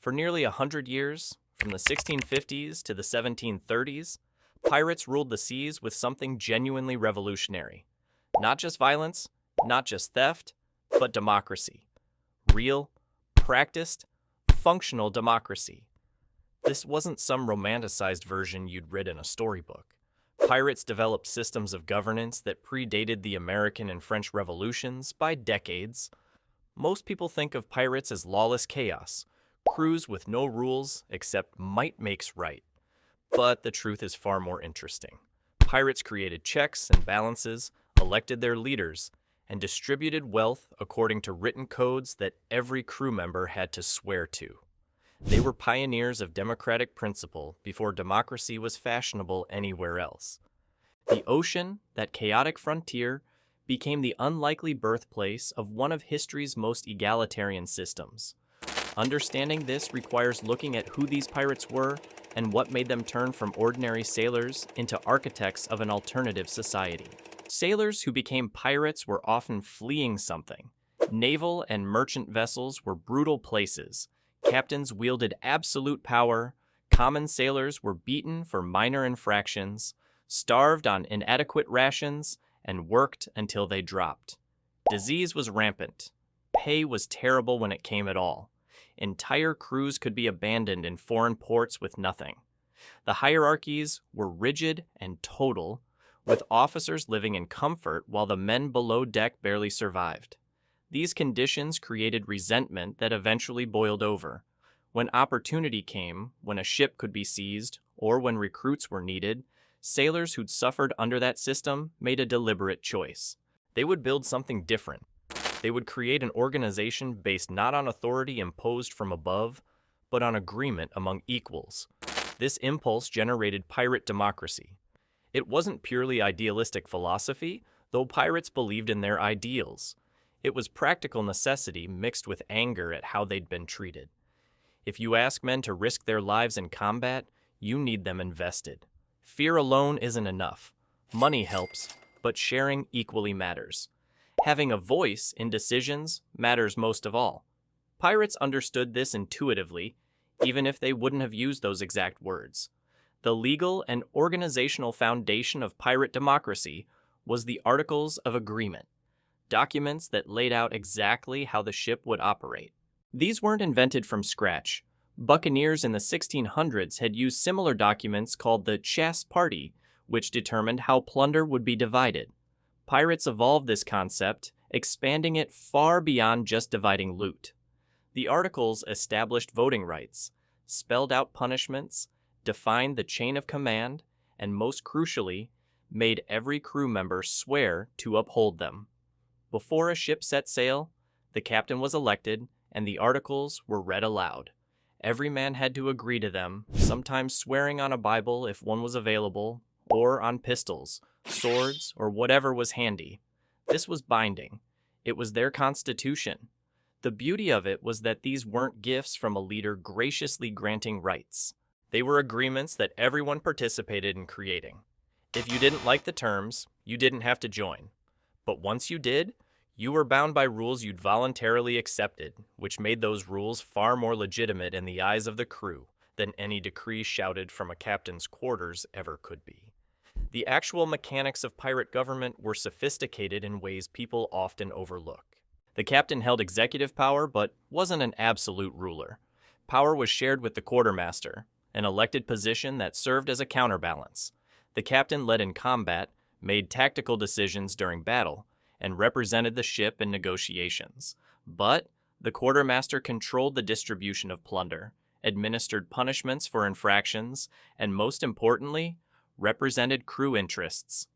For nearly 100 years, from the 1650s to the 1730s, pirates ruled the seas with something genuinely revolutionary. Not just violence, not just theft, but democracy. Real, practiced, functional democracy. This wasn't some romanticized version you'd read in a storybook. Pirates developed systems of governance that predated the American and French revolutions by decades. Most people think of pirates as lawless chaos, crews with no rules except might makes right. But the truth is far more interesting. Pirates created checks and balances, elected their leaders, and distributed wealth according to written codes that every crew member had to swear to. They were pioneers of democratic principle before democracy was fashionable anywhere else. The ocean, that chaotic frontier, became the unlikely birthplace of one of history's most egalitarian systems. Understanding this requires looking at who these pirates were and what made them turn from ordinary sailors into architects of an alternative society. Sailors who became pirates were often fleeing something. Naval and merchant vessels were brutal places. Captains wielded absolute power. Common sailors were beaten for minor infractions, starved on inadequate rations, and worked until they dropped. Disease was rampant. Pay was terrible when it came at all. Entire crews could be abandoned in foreign ports with nothing. The hierarchies were rigid and total, with officers living in comfort while the men below deck barely survived. These conditions created resentment that eventually boiled over. When opportunity came, when a ship could be seized, or when recruits were needed, sailors who'd suffered under that system made a deliberate choice. They would build something different. They would create an organization based not on authority imposed from above, but on agreement among equals. This impulse generated pirate democracy. It wasn't purely idealistic philosophy, though pirates believed in their ideals. It was practical necessity mixed with anger at how they'd been treated. If you ask men to risk their lives in combat, you need them invested. Fear alone isn't enough. Money helps, but sharing equally matters. Having a voice in decisions matters most of all. Pirates understood this intuitively, even if they wouldn't have used those exact words. The legal and organizational foundation of pirate democracy was the Articles of Agreement, documents that laid out exactly how the ship would operate. These weren't invented from scratch. Buccaneers in the 1600s had used similar documents called the chasse party, which determined how plunder would be divided. Pirates evolved this concept, expanding it far beyond just dividing loot. The Articles established voting rights, spelled out punishments, defined the chain of command, and most crucially, made every crew member swear to uphold them. Before a ship set sail, the captain was elected, and the Articles were read aloud. Every man had to agree to them, sometimes swearing on a Bible if one was available, or on pistols, swords, or whatever was handy. This was binding. It was their constitution. The beauty of it was that these weren't gifts from a leader graciously granting rights. They were agreements that everyone participated in creating. If you didn't like the terms, you didn't have to join. But once you did, you were bound by rules you'd voluntarily accepted, which made those rules far more legitimate in the eyes of the crew than any decree shouted from a captain's quarters ever could be. The actual mechanics of pirate government were sophisticated in ways people often overlook. The captain held executive power, but wasn't an absolute ruler. Power was shared with the quartermaster, an elected position that served as a counterbalance. The captain led in combat, made tactical decisions during battle, and represented the ship in negotiations. But the quartermaster controlled the distribution of plunder, administered punishments for infractions, and most importantly, represented crew interests.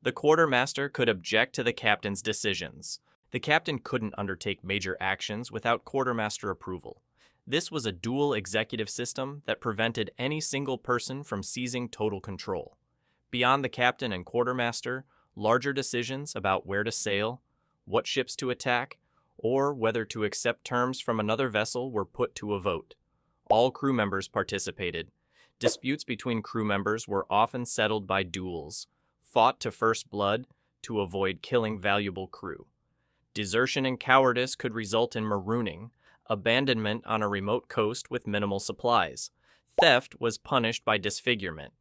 The quartermaster could object to the captain's decisions. The captain couldn't undertake major actions without quartermaster approval. This was a dual executive system that prevented any single person from seizing total control. Beyond the captain and quartermaster, larger decisions about where to sail, what ships to attack, or whether to accept terms from another vessel were put to a vote. All crew members participated. Disputes between crew members were often settled by duels, fought to first blood to avoid killing valuable crew. Desertion and cowardice could result in marooning, abandonment on a remote coast with minimal supplies. Theft was punished by disfigurement.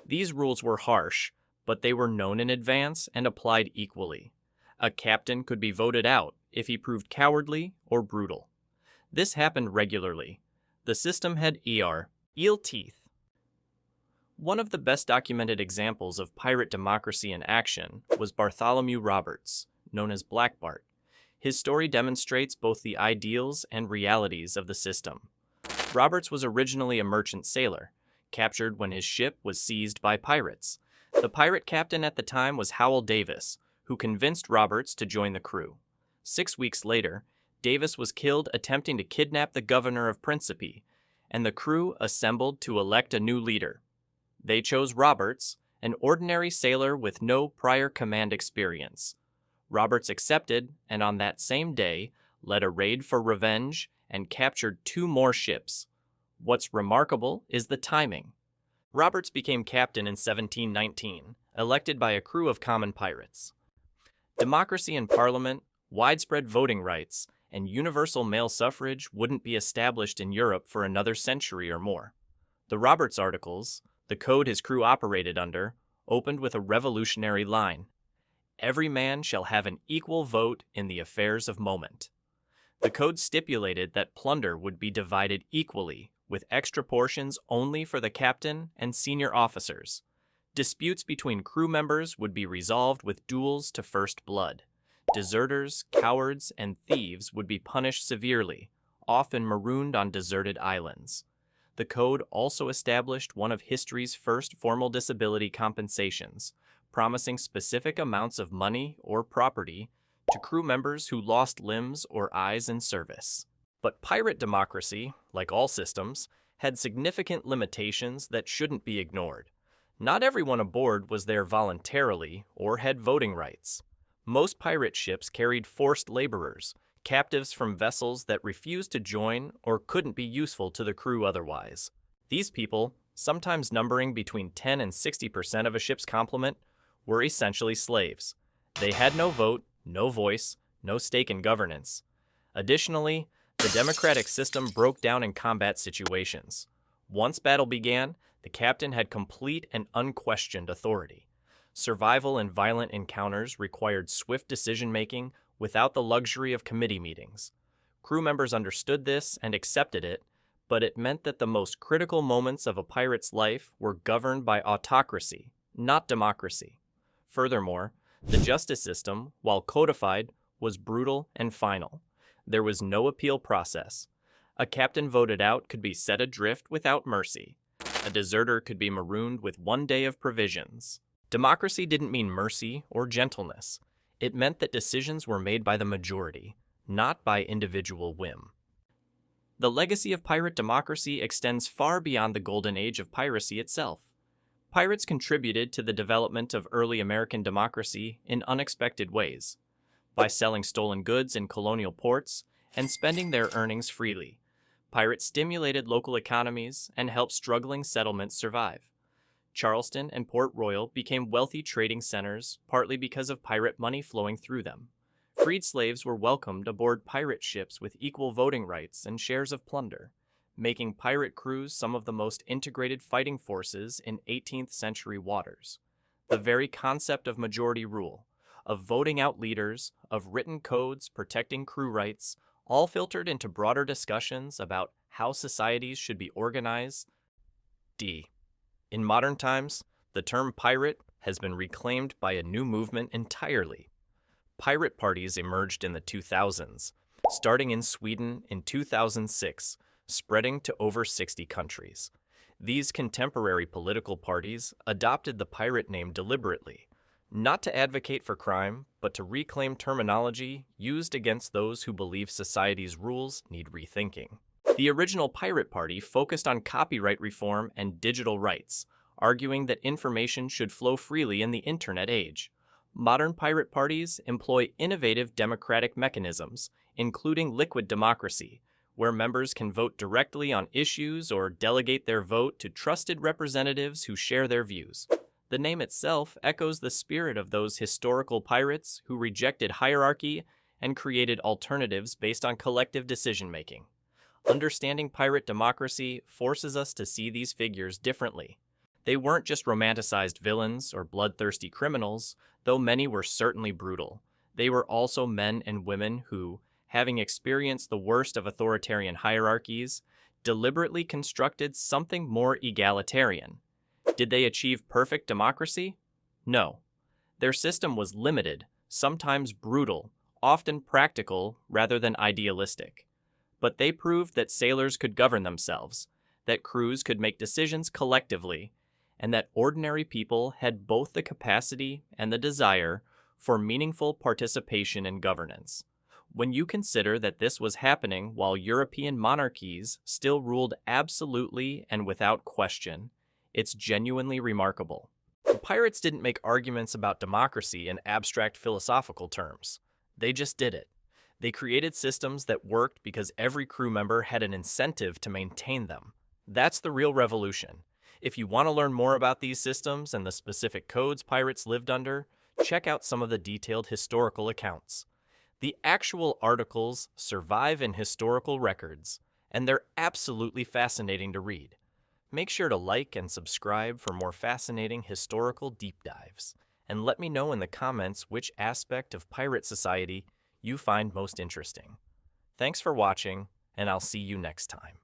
These rules were harsh, but they were known in advance and applied equally. A captain could be voted out if he proved cowardly or brutal. This happened regularly. The system had eel teeth. One of the best documented examples of pirate democracy in action was Bartholomew Roberts, known as Black Bart. His story demonstrates both the ideals and realities of the system. Roberts was originally a merchant sailor, captured when his ship was seized by pirates. The pirate captain at the time was Howell Davis, who convinced Roberts to join the crew. 6 weeks later, Davis was killed attempting to kidnap the governor of Principe, and the crew assembled to elect a new leader. They chose Roberts, an ordinary sailor with no prior command experience. Roberts accepted, and on that same day, led a raid for revenge and captured 2 more ships. What's remarkable is the timing. Roberts became captain in 1719, elected by a crew of common pirates. Democracy in Parliament, widespread voting rights, and universal male suffrage wouldn't be established in Europe for another century or more. The Roberts Articles, the code his crew operated under, opened with a revolutionary line: "Every man shall have an equal vote in the affairs of moment." The code stipulated that plunder would be divided equally, with extra portions only for the captain and senior officers. Disputes between crew members would be resolved with duels to first blood. Deserters, cowards, and thieves would be punished severely, often marooned on deserted islands. The code also established one of history's first formal disability compensations, promising specific amounts of money or property to crew members who lost limbs or eyes in service. But pirate democracy, like all systems, had significant limitations that shouldn't be ignored. Not everyone aboard was there voluntarily or had voting rights. Most pirate ships carried forced laborers, captives from vessels that refused to join or couldn't be useful to the crew otherwise. These people, sometimes numbering between 10 and 60% of a ship's complement, were essentially slaves. They had no vote, no voice, no stake in governance. Additionally, the democratic system broke down in combat situations. Once battle began, the captain had complete and unquestioned authority. Survival in violent encounters required swift decision-making without the luxury of committee meetings. Crew members understood this and accepted it, but it meant that the most critical moments of a pirate's life were governed by autocracy, not democracy. Furthermore, the justice system, while codified, was brutal and final. There was no appeal process. A captain voted out could be set adrift without mercy. A deserter could be marooned with 1 day of provisions. Democracy didn't mean mercy or gentleness. It meant that decisions were made by the majority, not by individual whim. The legacy of pirate democracy extends far beyond the golden age of piracy itself. Pirates contributed to the development of early American democracy in unexpected ways, by selling stolen goods in colonial ports and spending their earnings freely. Pirates stimulated local economies and helped struggling settlements survive. Charleston and Port Royal became wealthy trading centers, partly because of pirate money flowing through them. Freed slaves were welcomed aboard pirate ships with equal voting rights and shares of plunder, making pirate crews some of the most integrated fighting forces in 18th century waters. The very concept of majority rule, of voting out leaders, of written codes protecting crew rights, all filtered into broader discussions about how societies should be organized. In modern times, the term pirate has been reclaimed by a new movement entirely. Pirate parties emerged in the 2000s, starting in Sweden in 2006, spreading to over 60 countries. These contemporary political parties adopted the pirate name deliberately, not to advocate for crime, but to reclaim terminology used against those who believe society's rules need rethinking. The original Pirate Party focused on copyright reform and digital rights, arguing that information should flow freely in the internet age. Modern pirate parties employ innovative democratic mechanisms, including liquid democracy, where members can vote directly on issues or delegate their vote to trusted representatives who share their views. The name itself echoes the spirit of those historical pirates who rejected hierarchy and created alternatives based on collective decision-making. Understanding pirate democracy forces us to see these figures differently. They weren't just romanticized villains or bloodthirsty criminals, though many were certainly brutal. They were also men and women who, having experienced the worst of authoritarian hierarchies, deliberately constructed something more egalitarian. Did they achieve perfect democracy? No. Their system was limited, sometimes brutal, often practical rather than idealistic. But they proved that sailors could govern themselves, that crews could make decisions collectively, and that ordinary people had both the capacity and the desire for meaningful participation in governance. When you consider that this was happening while European monarchies still ruled absolutely and without question, it's genuinely remarkable. The pirates didn't make arguments about democracy in abstract philosophical terms. They just did it. They created systems that worked because every crew member had an incentive to maintain them. That's the real revolution. If you want to learn more about these systems and the specific codes pirates lived under, check out some of the detailed historical accounts. The actual articles survive in historical records, and they're absolutely fascinating to read. Make sure to like and subscribe for more fascinating historical deep dives, and let me know in the comments which aspect of pirate society you find most interesting. Thanks for watching, and I'll see you next time.